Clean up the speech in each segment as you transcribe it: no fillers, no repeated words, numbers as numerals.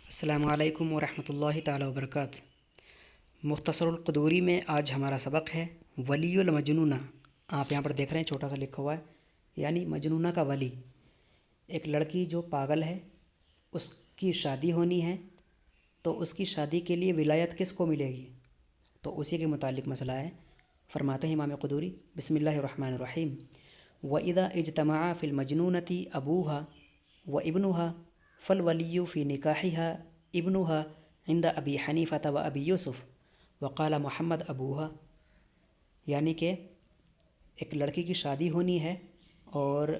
السلام علیکم ورحمۃ اللہ تعالیٰ وبرکاتہ۔ مختصر القدوری میں آج ہمارا سبق ہے ولی المجنونہ۔ آپ یہاں پر دیکھ رہے ہیں چھوٹا سا لکھا ہوا ہے، یعنی مجنونہ کا ولی۔ ایک لڑکی جو پاگل ہے، اس کی شادی ہونی ہے، تو اس کی شادی کے لیے ولایت کس کو ملے گی؟ تو اسی کے متعلق مسئلہ ہے۔ فرماتے ہیں امام قدوری بسم اللہ الرحمن الرحیم: وَإِذَا اجْتَمَعَ فِي الْمَجْنُونَةِ أَبُوهَا وَإِبْنُهَا فالولی فی نکاحها ابنها عند ابی حنیفہ و ابی یوسف وقال محمد ابوها، یعنی کہ ایک لڑکی کی شادی ہونی ہے اور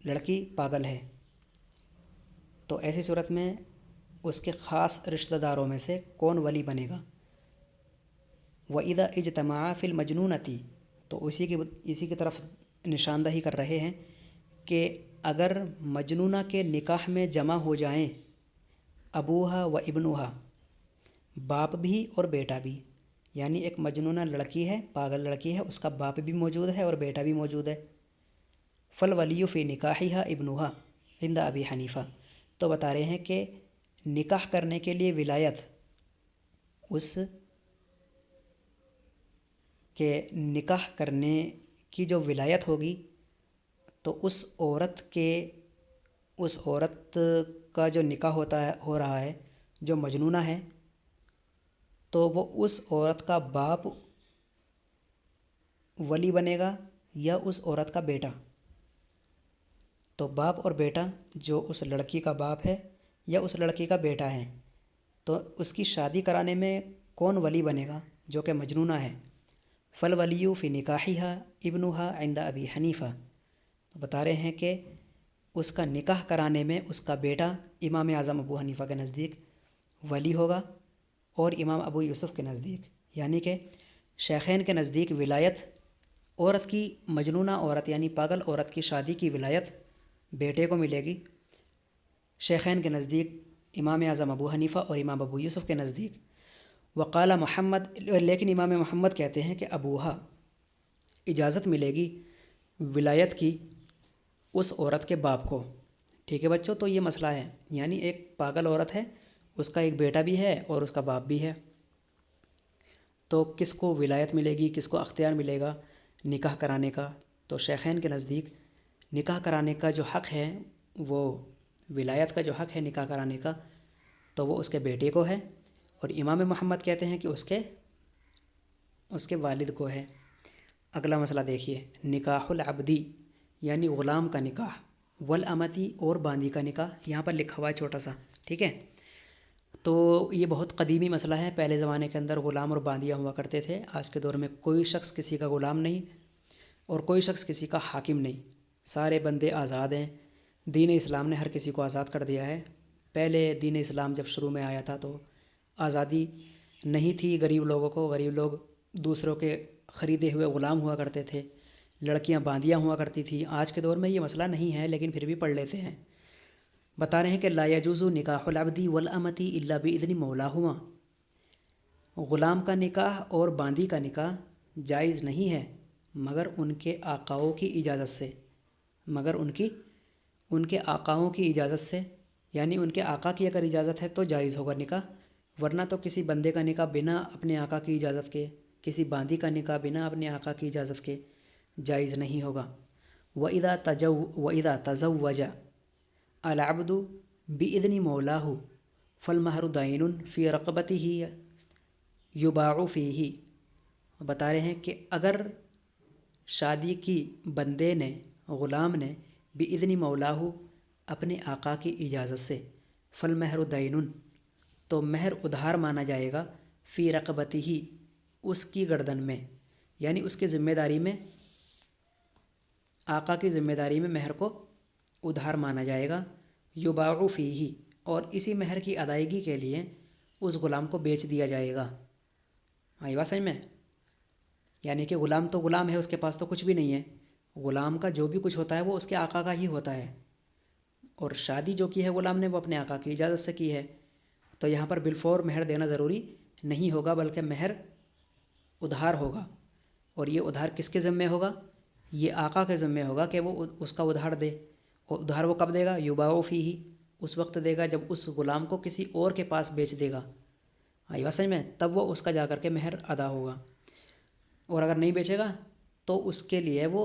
لڑکی پاگل ہے، تو ایسی صورت میں اس کے خاص رشتہ داروں میں سے کون ولی بنے گا؟ وَإِذَا اجْتَمَعَ فِي الْمَجْنُونَةِ، تو اسی کی طرف نشاندہی کر رہے ہیں کہ اگر مجنونہ کے نکاح میں جمع ہو جائیں ابوہا و ابنوہا، باپ بھی اور بیٹا بھی، یعنی ایک مجنونہ لڑکی ہے، پاگل لڑکی ہے، اس کا باپ بھی موجود ہے اور بیٹا بھی موجود ہے۔ فالولی فی نکاحہا ابنوہا عند ابی حنیفہ، تو بتا رہے ہیں کہ نکاح کرنے کے لیے ولایت، اس کے نکاح کرنے کی جو ولایت ہوگی، تو اس عورت کا جو نکاح ہو رہا ہے، جو مجنونہ ہے، تو وہ اس عورت کا باپ ولی بنے گا یا اس عورت کا بیٹا؟ تو باپ اور بیٹا، جو اس لڑکی کا باپ ہے یا اس لڑکی کا بیٹا ہے، تو اس کی شادی کرانے میں کون ولی بنے گا جو کہ مجنونہ ہے؟ فالولی فی نکاحہا ابنہا عند ابی حنیفہ، بتا رہے ہیں کہ اس کا نکاح کرانے میں اس کا بیٹا امام اعظم ابو حنیفہ کے نزدیک ولی ہوگا، اور امام ابو یوسف کے نزدیک، یعنی کہ شیخین کے نزدیک ولایت عورت کی، مجنونہ عورت یعنی پاگل عورت کی شادی کی ولایت بیٹے کو ملے گی۔ شیخین کے نزدیک امام اعظم ابو حنیفہ اور امام ابو یوسف کے نزدیک وقال محمد، لیکن امام محمد کہتے ہیں کہ ابوہا، اجازت ملے گی ولایت کی اس عورت کے باپ کو۔ ٹھیک ہے بچوں، تو یہ مسئلہ ہے، یعنی ایک پاگل عورت ہے، اس کا ایک بیٹا بھی ہے اور اس کا باپ بھی ہے، تو کس کو ولایت ملے گی، کس کو اختیار ملے گا نکاح کرانے کا؟ تو شیخین کے نزدیک نکاح کرانے کا جو حق ہے، وہ ولایت کا جو حق ہے نکاح کرانے کا، تو وہ اس کے بیٹے کو ہے، اور امام محمد کہتے ہیں کہ اس کے والد کو ہے۔ اگلا مسئلہ دیکھیے، نکاح العبدی، یعنی غلام کا نکاح، والامتی، اور باندی کا نکاح، یہاں پر لکھا ہوا ہے چھوٹا سا، ٹھیک ہے؟ تو یہ بہت قدیمی مسئلہ ہے، پہلے زمانے کے اندر غلام اور باندیاں ہوا کرتے تھے۔ آج کے دور میں کوئی شخص کسی کا غلام نہیں اور کوئی شخص کسی کا حاکم نہیں، سارے بندے آزاد ہیں۔ دین اسلام نے ہر کسی کو آزاد کر دیا ہے۔ پہلے دین اسلام جب شروع میں آیا تھا تو آزادی نہیں تھی غریب لوگوں کو، غریب لوگ دوسروں کے خریدے ہوئے غلام ہوا کرتے تھے، لڑکیاں باندیاں ہوا کرتی تھیں۔ آج کے دور میں یہ مسئلہ نہیں ہے، لیکن پھر بھی پڑھ لیتے ہیں۔ بتا رہے ہیں کہ لا یجوز نکاح العبد والامتی الا باذن مولاہما، غلام کا نکاح اور باندی کا نکاح جائز نہیں ہے مگر ان کے آقاؤں کی اجازت سے، مگر ان کے آقاؤں کی اجازت سے، یعنی ان کے آقا کی اگر اجازت ہے تو جائز ہوگا نکاح، ورنہ تو کسی بندے کا نکاح بنا اپنے آقا کی اجازت کے، کسی باندی کا نکاح بنا اپنے آقا کی اجازت کے جائز نہیں ہوگا۔ وَإِذَا تَزَوَّجَ العبد بِإِذْنِ مَوْلَاهُ فَالْمَهْرُ دَيْنٌ فِي رَقَبَتِهِ يُبَاعُ فِيهِ، بتا رہے ہیں کہ اگر شادی کی بندے نے، غلام نے، بِإِذْنِ مَوْلَاهُ، اپنے آقا کی اجازت سے، فَالْمَهْرُ دَيْنٌ، تو مہر ادھار مانا جائے گا، فی رقبتہ، اس کی گردن میں، یعنی اس کی ذمہ داری میں، آقا کی ذمہ داری میں مہر کو ادھار مانا جائے گا۔ یباع فیہ، اور اسی مہر کی ادائیگی کے لیے اس غلام کو بیچ دیا جائے گا۔ آئی بات سمجھ میں؟ یعنی کہ غلام تو غلام ہے، اس کے پاس تو کچھ بھی نہیں ہے، غلام کا جو بھی کچھ ہوتا ہے وہ اس کے آقا کا ہی ہوتا ہے، اور شادی جو کی ہے غلام نے وہ اپنے آقا کی اجازت سے کی ہے، تو یہاں پر بالفور مہر دینا ضروری نہیں ہوگا، بلکہ مہر ادھار ہوگا، اور یہ ادھار کس کے ذمے ہوگا؟ یہ آقا کے ذمے ہوگا کہ وہ اس کا ادھار دے، اور ادھار وہ کب دے گا؟ یباع فیہ، اس وقت دے گا جب اس غلام کو کسی اور کے پاس بیچ دے گا، آئی بات سمجھ میں، تب وہ اس کا جا کر کے مہر ادا ہوگا، اور اگر نہیں بیچے گا تو اس کے لیے وہ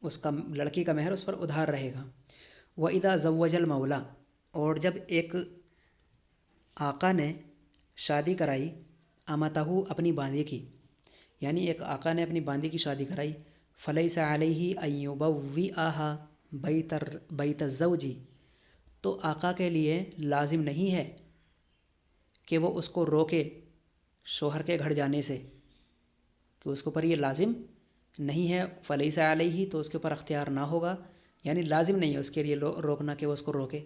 اس کا لڑکی کا مہر اس پر ادھار رہے گا۔ وَإِذَا زَوَّجَ الْمَوْلَى، اور جب ایک آقا نے شادی کرائی امتہو اپنی باندی کی، یعنی ایک آقا نے اپنی باندی کی شادی کرائی، فَلَيْسَ عَلَيْهِ أَن يُبَوِّئَهَا بَيْتَ الزَّوْجِ، تو آقا کے لیے لازم نہیں ہے کہ وہ اس کو روکے شوہر کے گھر جانے سے، کہ اس کے اوپر یہ لازم نہیں ہے، فَلَيْسَ عَلَيْهِ تو اس کے اوپر اختیار نہ ہوگا، یعنی لازم نہیں ہے اس کے لیے روکنا کہ وہ اس کو روکے،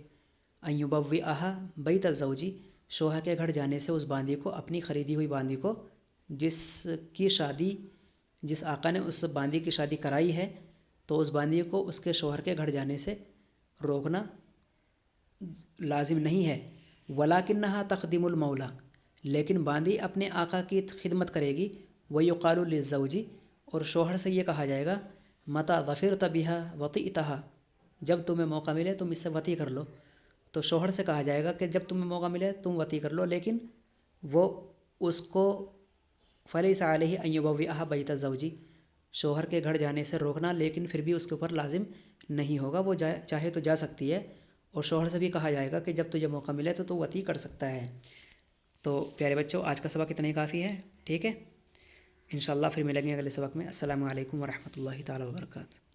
أَن يُبَوِّئَهَا بَيْتَ الزَّوْجِ، شوہر کے گھر جانے سے اس باندی کو، اپنی خریدی ہوئی باندی کو، جس کی شادی، جس آقا نے اس باندی کی شادی کرائی ہے، تو اس باندی کو اس کے شوہر کے گھر جانے سے روکنا لازم نہیں ہے۔ وَلَكِنَّهَا تَخْدِمُ الْمَوْلَى، لیکن باندی اپنے آقا کی خدمت کرے گی، وَيُقَالُ لِلزَّوْجِ، اور شوہر سے یہ کہا جائے گا، مَتَى ظَفِرْتَ بِهَا وَطِئْتَهَا، جب تمہیں موقع ملے تم اس سے وطی کر لو، تو شوہر سے کہا جائے گا کہ جب تمہیں موقع ملے تم وطی کر لو، لیکن وہ اس کو فَلَيْسَ عَلَيْهِ أَن يُبَوِّئَهَا بَيْتَ الزَّوْجِ، شوہر کے گھر جانے سے روکنا، لیکن پھر بھی اس کے اوپر لازم نہیں ہوگا، وہ چاہے تو جا سکتی ہے، اور شوہر سے بھی کہا جائے گا کہ جب تجھے موقع ملے تو وطی کر سکتا ہے۔ تو پیارے بچوں، آج کا سبق اتنا ہی کافی ہے، ٹھیک ہے، انشاءاللہ پھر ملیں گے اگلے سبق میں۔ السلام علیکم ورحمۃ اللہ تعالیٰ وبرکاتہ۔